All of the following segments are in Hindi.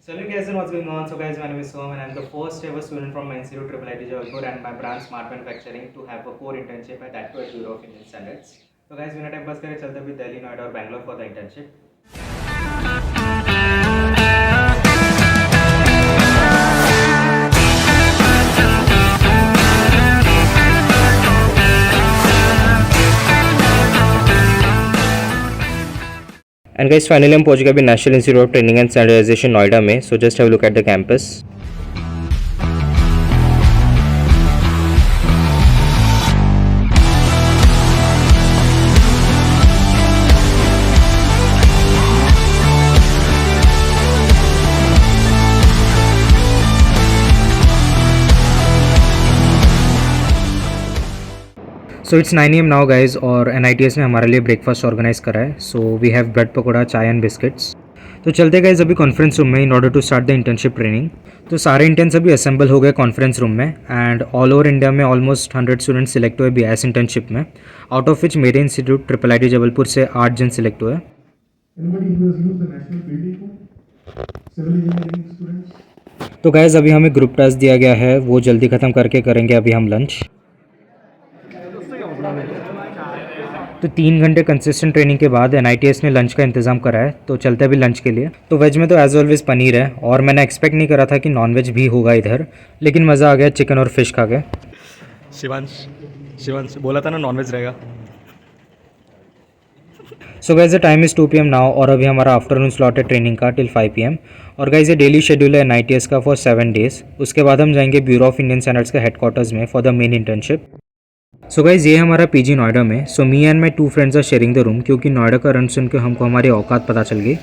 Hello guys and what's going on? So guys, my name is Soham and I'm the first ever student from my Institute IIT Jabalpur and my brand Smart Manufacturing to have a core internship at that to Bureau of Indian Standards. So guys, बिना टाइम पास करे चलते भी दिल्ली, नोएडा और Bangalore for the internship. And guys finally हम पहुंच गए अभी national institute of training and standardisation Noida में. So just have look at the campus. So it's 9 AM now guys और NITS ने हमारे लिए ब्रेकफास्ट ऑर्गेनाइज करा है. So we have bread pakora, chai and biscuits. तो चलते गाइज अभी कॉन्फ्रेंस रूम में in order to start the internship training. तो सारे इंटर्न्स अभी असेंबल हो गए कॉन्फ्रेंस रूम में एंड ऑल ओवर इंडिया में ऑलमोस्ट 100 स्टूडेंट्स सिलेक्ट हुए BIS इंटर्नशिप में, आउट ऑफ विच मेरे इंस्टीट्यूट IIIT जबलपुर से 8 जन सिलेक्ट हुए. तो गाइज अभी हमें ग्रुप टास्क दिया गया है, वो जल्दी ख़त्म करके करेंगे अभी हम लंच. तो 3 घंटे कंसिस्टेंट ट्रेनिंग के बाद NITS ने लंच का इंतज़ाम करा है. तो चलते अभी लंच के लिए. तो वेज में तो एज ऑलवेज पनीर है और मैंने एक्सपेक्ट नहीं करा था कि नॉन वेज भी होगा इधर, लेकिन मज़ा आ गया चिकन और फिश खा के. शिवांश बोला था ना नॉन वेज रहेगा. So guys the time is 2 PM now और अभी हमारा आफ्टरनून स्लॉट है ट्रेनिंग का टिल 5 PM. और गाइज ये डेली शेड्यूल है NITS का फॉर 7 डेज़. उसके बाद हम जाएंगे ब्यूरो ऑफ इंडियन स्टैंडर्ड्स के हेडक्वार्टर्स में for the main internship. So guys ये हमारा PG नोएडा में. So me and my 2 friends are sharing the room, क्योंकि नोएडा का रन सुन के हमको हमारी औकात पता चल गई.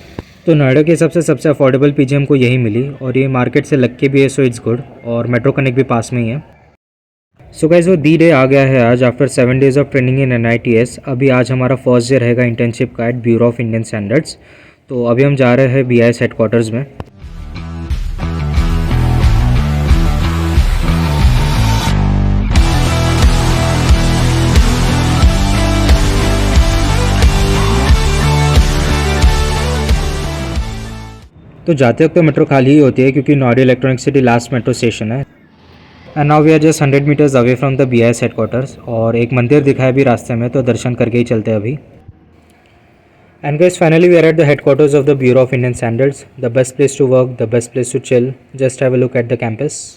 तो नोएडा के हिसाब से सबसे अफोर्डेबल PG हमको यही मिली और ये मार्केट से लग के भी है, सो इट्स गुड. और मेट्रो कनेक्ट भी पास में ही है. सो गाइज वो डी डे आ गया है आज after 7 days of training in NITS. अभी आज हमारा फर्स्ट डे रहेगा इंटर्नशिप का at Bureau of Indian Standards. तो अभी हम जा रहे हैं BIS हेडक्वार्टर्स में. तो जाते वक्त तो मेट्रो खाली ही होती है क्योंकि Noida electronic city last metro station है. And now we are just 100 metres away from the BIS headquarters. और एक मंदिर दिखाया भी रास्ते में, तो दर्शन करके ही चलते हैं अभी. And guys finally we are at the headquarters of the Bureau of Indian Standards. The best place to work, the best place to chill. Just have a look at the campus.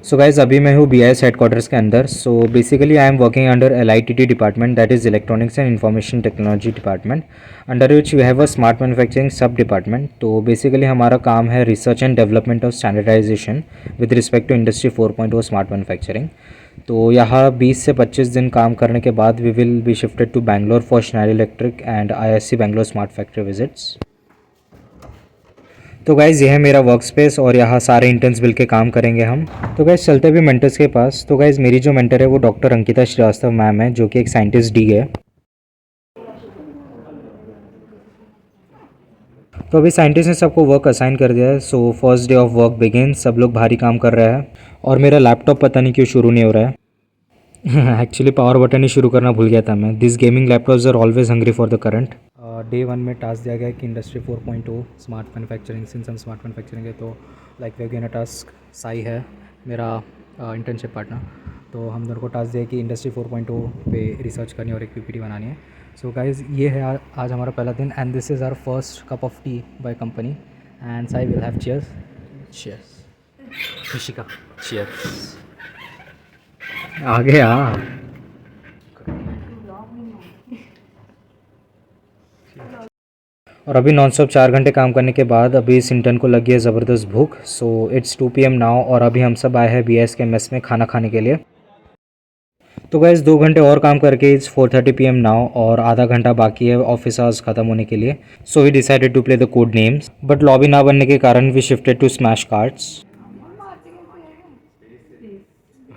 So guys अभी मैं हूँ BIS हेडक्वार्टर्स के अंदर. So basically I am working under LITT department, that is electronics and information technology department, under which we have a smart manufacturing sub department. तो बेसिकली हमारा काम है research and development of standardization with respect to industry 4.0 smart manufacturing. तो यहाँ 20 से 25 दिन काम करने के बाद we will be shifted to Bangalore for Schneider electric and ISC Bangalore smart factory visits. तो गाइज़ ये है मेरा वर्क स्पेस और यहाँ सारे इंटर्न्स मिल के काम करेंगे हम. तो गाइज़ चलते भी मेंटर्स के पास. तो गाइज़ मेरी जो मेंटर है वो डॉक्टर अंकिता श्रीवास्तव मैम है, जो कि एक साइंटिस्ट डी है. तो अभी साइंटिस्ट ने सबको वर्क असाइन कर दिया है. So first day of work begin. सब लोग भारी काम कर रहे हैं और मेरा लैपटॉप पता नहीं क्यों शुरू नहीं हो रहा है. एक्चुअली पावर बटन ही शुरू करना भूल गया था मैं. This gaming laptops are always hungry for the current. Day 1 में टास्क दिया गया है कि इंडस्ट्री 4.0 स्मार्ट मैन्युफैक्चरिंग. सिंस हम स्मार्ट मैन्युफैक्चरिंग है तो like we given a task. साई है मेरा इंटर्नशिप पार्टनर. तो हम दोनों को टास्क दिया कि इंडस्ट्री 4.0 पे रिसर्च करनी और एक PPT बनानी है. सो गाइज ये है आज हमारा पहला दिन and this is our first cup of tea by company. And Sai will have cheers. Cheers Nishika. Cheers. आ गया. और अभी नॉन स्टॉप 4 घंटे काम करने के बाद अभी इस इंटर्न को लगी है ज़बरदस्त भूख. सो इट्स 2 PM नाउ और अभी हम सब आए हैं BIS के मेस में खाना खाने के लिए. तो गाइस 2 घंटे और काम करके इट्स 4:30 PM नाउ और आधा घंटा बाकी है ऑफिस आवर्स ख़त्म होने के लिए. So we decided to play the code names, but lobby ना बनने के कारण we shifted to smash cards.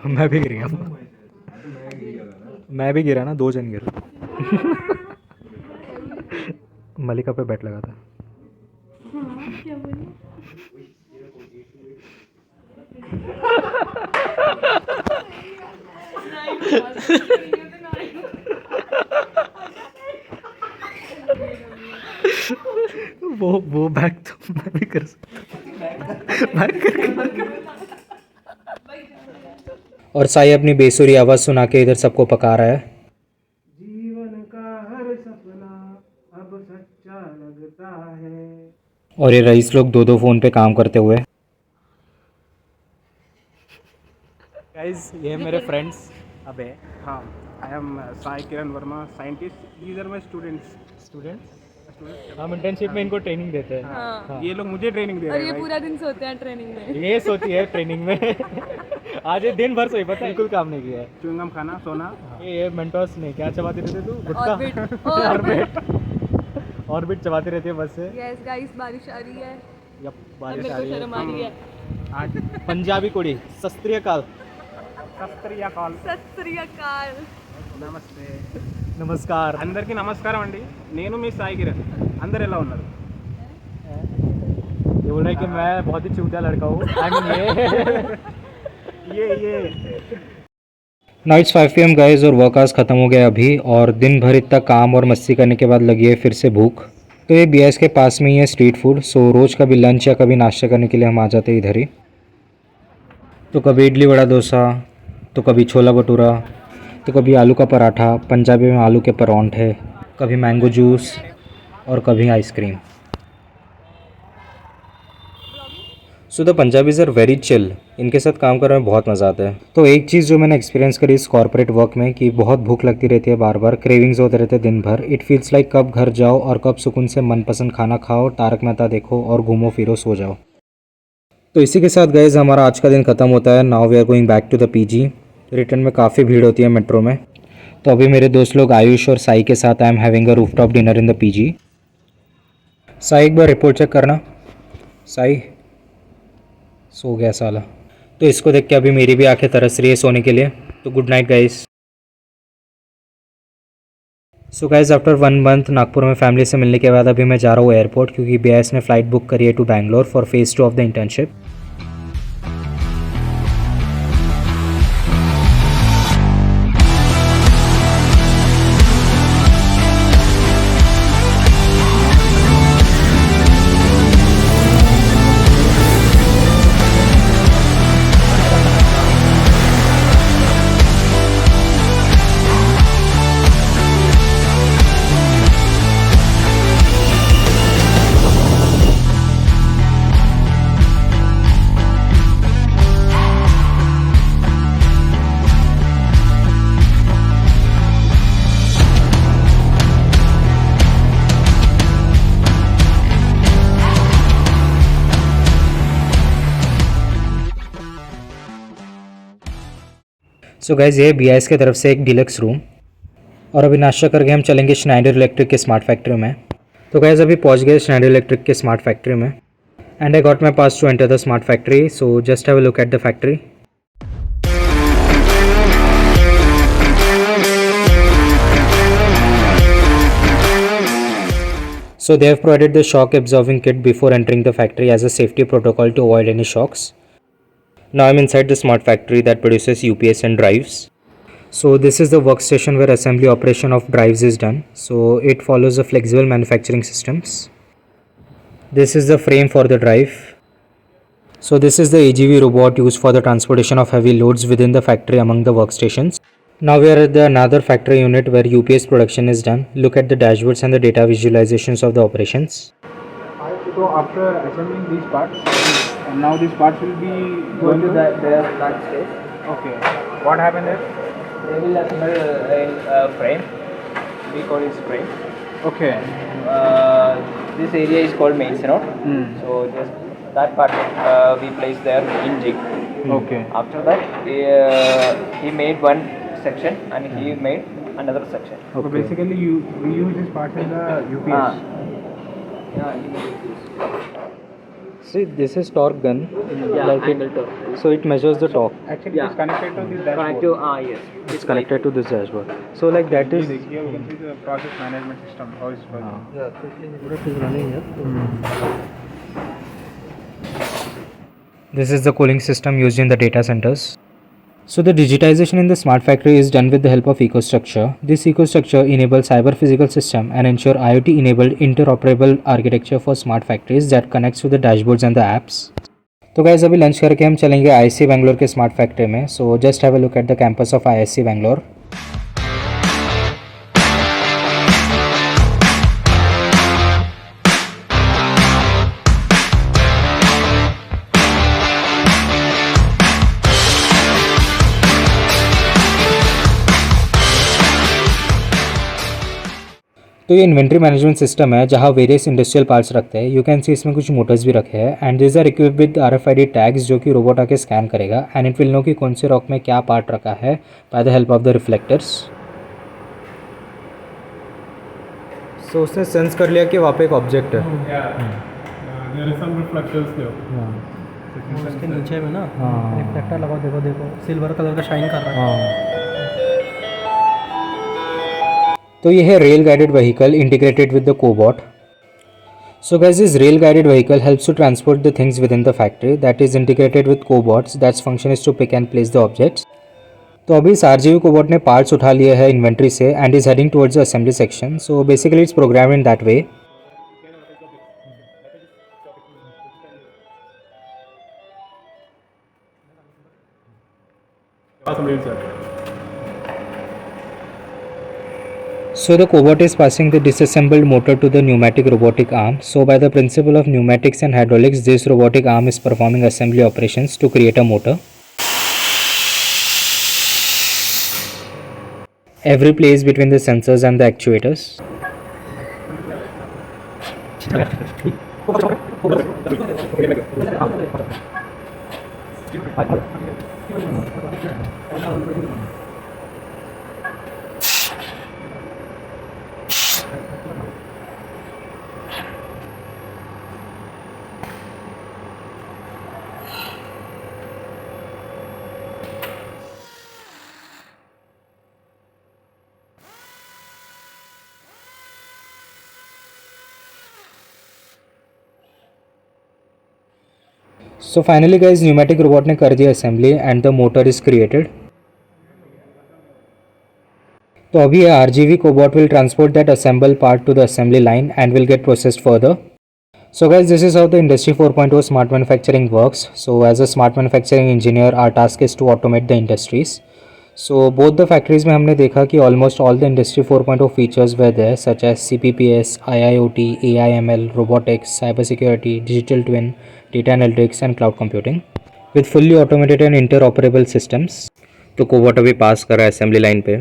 मैं भी गिर गया. मैं भी गिरा ना, 2 जन गिर. मलिका पे बैट लगा था। क्या बोले? वो बैक तो मैं भी कर सकता बैक और साई अपनी बेसुरी आवाज़ सुना के इधर सबको पका रहा है। जीवन का हर सपना अब सच्चा लगता है। और ये रईस लोग दो फ़ोन पे काम करते हुए। गाइस ये मेरे फ्रेंड्स। अबे हाँ, I am Sai Kiran Varma, scientist. These are my students. Students हम इंटर्नशिप में इनको ट्रेनिंग देते हैं। हाँ। ये लोग मुझे ट्रेनिंग दे और रहे ये हैं। पूरा दिन सोते हैं ट्रेनिंग में। ये सोती है ट्रेनिंग में आज ये दिन भर सोई, पता है बिल्कुल काम नहीं किया है। च्युइंगम खाना, सोना। ये मेंटोस नहीं, क्या चबाती रहती है तू? गुटखा। ऑर्बिट ऑर्बिट चबाती रहती है बस से। यस गाइस, बारिश आ रही है। यप अब बारिश मेरे आ को रही है। शर्म आ रही है। आज पंजाबी कुड़ी सत श्री अकाल। सत्रिया कॉल। सत श्री अकाल। నమస్తే, नमस्कार। అందరికీ నమస్కారం అండి। నేను మీ సాయి కిరణ్। అందరు ఎలా ఉన్నారు? ये बोल रहा है कि मैं बहुत ही चूतिया लड़का हूँ। आई मीन ये नाउ इट्स 5 PM गाइस और वर्क आवर्स ख़त्म हो गया अभी, और दिन भर इतना काम और मस्ती करने के बाद लगी है फिर से भूख। तो ये BIS के पास में ही है स्ट्रीट फूड, सो रोज़ कभी लंच या कभी नाश्ता करने के लिए हम आ जाते हैं इधर ही। तो कभी इडली वड़ा डोसा, तो कभी छोला भटूरा, तो कभी आलू का पराठा, पंजाबी में आलू के परांठे, कभी मैंगो जूस और कभी ice cream. So the Punjabis are very chill, इनके साथ काम करने में बहुत मज़ा आता है। तो एक चीज़ जो मैंने एक्सपीरियंस करी इस कॉर्पोरेट वर्क में कि बहुत भूख लगती रहती है, बार बार क्रेविंग्स होते रहते हैं दिन भर। इट फील्स लाइक कब घर जाओ और कब सुकून से मनपसंद खाना खाओ, तारक मेहता देखो और घूमो फिरो सो जाओ। तो इसी के साथ गाइस हमारा आज का दिन ख़त्म होता है। Now we are going back to the PG। Return में काफ़ी भीड़ होती है मेट्रो में। तो अभी मेरे दोस्त लोग आयुष और साई के साथ I am having a rooftop dinner in the PG। Sai एक बार रिपोर्ट चेक करना। साई सो गया साला। तो इसको देख के अभी मेरी भी आंखें तरस रही है सोने के लिए। तो good night guys. So guys after 1 month Nagpur में फैमिली से मिलने के बाद अभी मैं जा रहा हूँ एयरपोर्ट, क्योंकि BIS ने फ़्लाइट बुक करी है to Bangalore for phase 2 of the internship. So guys ये BIS की तरफ से एक डिलक्स रूम, और अभी नाश्ता करके हम चलेंगे स्नाइडर इलेक्ट्रिक के स्मार्ट फैक्ट्री में। तो गाइज़ अभी पहुंच गए स्नाइडर इलेक्ट्रिक के स्मार्ट फैक्ट्री में, and I got my pass to enter the smart factory. So just have a look at the factory. So they have provided the shock absorbing kit before entering the factory as a safety protocol to avoid any shocks. Now I'm inside the smart factory that produces UPS and drives. So this is the workstation where assembly operation of drives is done. So it follows the flexible manufacturing systems. This is the frame for the drive. So this is the AGV robot used for the transportation of heavy loads within the factory among the workstations. Now we are at the another factory unit where UPS production is done. Look at the dashboards and the data visualizations of the operations. So after assembling these parts, and now these parts will be Go to their plant stage. Okay. What happened there? They will assemble a frame. We call it frame. Okay. This area is called mains node. So just that part we place there in jig. Okay. After that, he made one section and he made another section. So basically, we use these parts in the UPS. Yeah, he made this. See, this is torque gun. Yeah, Like angle torque. So it measures the torque. Actually, Yeah. it's connected to this dashboard. Connect to yes. It's connected to this dashboard. So like that is. Here we can see the process management system, how it's working. This is the cooling system used in the data centers. So the digitization in the smart factory is done with the help of EcoStruxure. This EcoStruxure enables cyber physical system and ensure IoT enabled interoperable architecture for smart factories that connects to the dashboards and the apps. तो गाइस अभी लंच करके हम चलेंगे IISc बैंगलोर के स्मार्ट फैक्ट्री में. So just have a look at the campus of IISc Bangalore. तो ये इन्वेंट्री मैनेजमेंट सिस्टम है जहाँ वेरियस इंडस्ट्रियल पार्ट्स रखते हैं. यू कैन सी इसमें कुछ मोटर्स भी रखे हैं and this are equipped with RFID tags जो कि रोबोट आके स्कैन करेगा एंड इट विल नो कि कौन से रॉक में क्या पार्ट रखा है by the help of the reflectors. So उसने सेंस कर लिया कि वहाँ पे एक ऑब्जेक्ट है. There are some reflectors there. उसके नीचे में ना हाँ. रिफ्लेक्टर लगाओ, देखो देखो सिल्वर कलर का शाइन कर रहा है. तो ये है rail guided vehicle integrated with the cobot. So guys, this rail guided vehicle helps to transport the things within the factory that is integrated with cobots that's function is to pick and place the objects. तो अभी इस RGV कोबॉट ने पार्ट्स उठा लिए हैं इन्वेंट्री से and is heading towards the assembly section. So basically it's program in that way. So the cobot is passing the disassembled motor to the pneumatic robotic arm. So by the principle of pneumatics and hydraulics, this robotic arm is performing assembly operations to create a motor. Every place between the sensors and the actuators. So finally guys, pneumatic robot ने कर दिया assembly and the motor is created. तो अभी ये RGV cobot will transport that assembled part to the assembly line and will get processed further. So guys, this is how the Industry 4.0 smart manufacturing works. So as a smart manufacturing engineer, our task is to automate the industries. So both the factories में हमने देखा कि almost all the Industry 4.0 features were there such as CPPS, IIoT, AI/ML, robotics, cybersecurity, digital twin, data analytics and cloud computing with fully automated and interoperable systems. तो कोबॉट अभी पास कर रहा है असेंबली लाइन पे.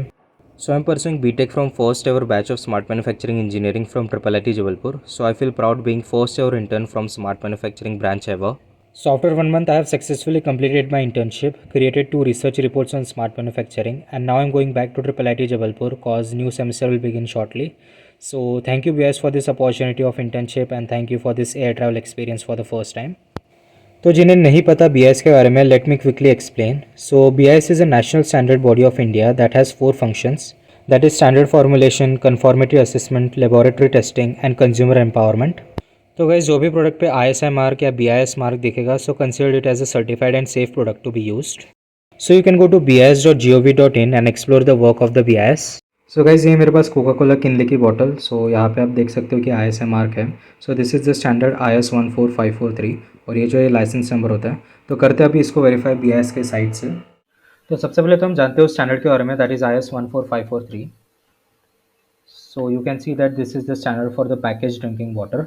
So I'm pursuing BTech from first ever batch of Smart Manufacturing Engineering from IIIT Jabalpur. So I feel proud being first ever intern from Smart Manufacturing branch ever. So after 1 month I have successfully completed my internship, created 2 research reports on smart manufacturing and now I'm going back to IIIT Jabalpur cause new semester will begin shortly. So thank you BIS for this opportunity of internship and thank you for this air travel experience for the first time. तो जिन्हें नहीं पता BIS के बारे में, let me quickly explain. So BIS is a national standard body of India that has 4 functions, that is standard formulation, conformity assessment, laboratory testing and consumer empowerment. तो गाइस जो भी प्रोडक्ट पे ISI मार्क या BIS मार्क दिखेगा so consider it as a certified and safe product to be used. So you can go to bis.gov.in and explore the work of the BIS. So guys ये मेरे पास कोका कोला किनले की बॉटल. सो यहाँ पे आप देख सकते हो कि ISI मार्क है. So this is the standard IS 14543 और ये जो है लाइसेंस नंबर होता है. तो करते हैं अभी इसको वेरीफाई BIS के साइट से. तो सबसे पहले तो हम जानते हो स्टैंडर्ड के बारे में, that is IS 14543. So you can see that this is the standard for the package drinking water.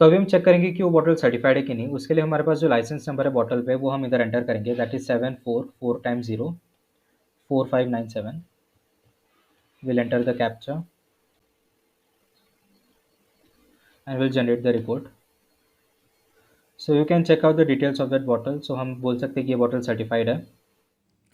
तो अभी हम चेक करेंगे कि वो बॉटल सर्टिफाइड है कि नहीं. उसके लिए हमारे पास जो लाइसेंस नंबर है बॉटल पे वो हम इधर एंटर करेंगे, that is 744x04597. Will enter the captcha and will generate the report. So you can check out the details of that bottle. सो हम बोल सकते हैं कि ये बॉटल सर्टिफाइड है.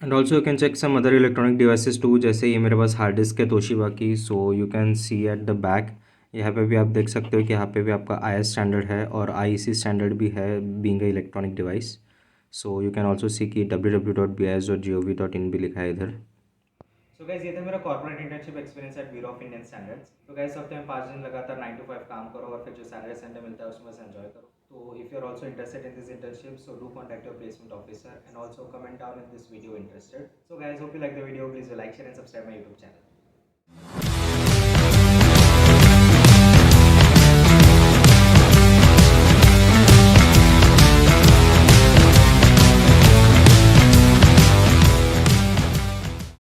And also you can check some other electronic devices too, जैसे ये मेरे पास हार्ड डिस्क है तोशिबा की. So you can see at the back यहाँ पे भी आप देख सकते हो कि यहाँ पे भी आपका IS स्टैंडर्ड है और IEC स्टैंडर्ड भी है being a electronic device. So you can also see कि www.bis.gov.in भी लिखा है इधर. सो गाइस ये था मेरा corporate internship experience eight Bureau of Indian Standards. तो गाइस हफ्ते में 5 दिन लगातार 9 to 5 काम करो और फिर जो सैटरडे संडे मिलता है उसमें से एंजॉय करो. तो if you are also interested in this internship so do contact your placement officer and also comment down in this video interested. So guys hope you like the video. Please like share and subscribe my YouTube channel.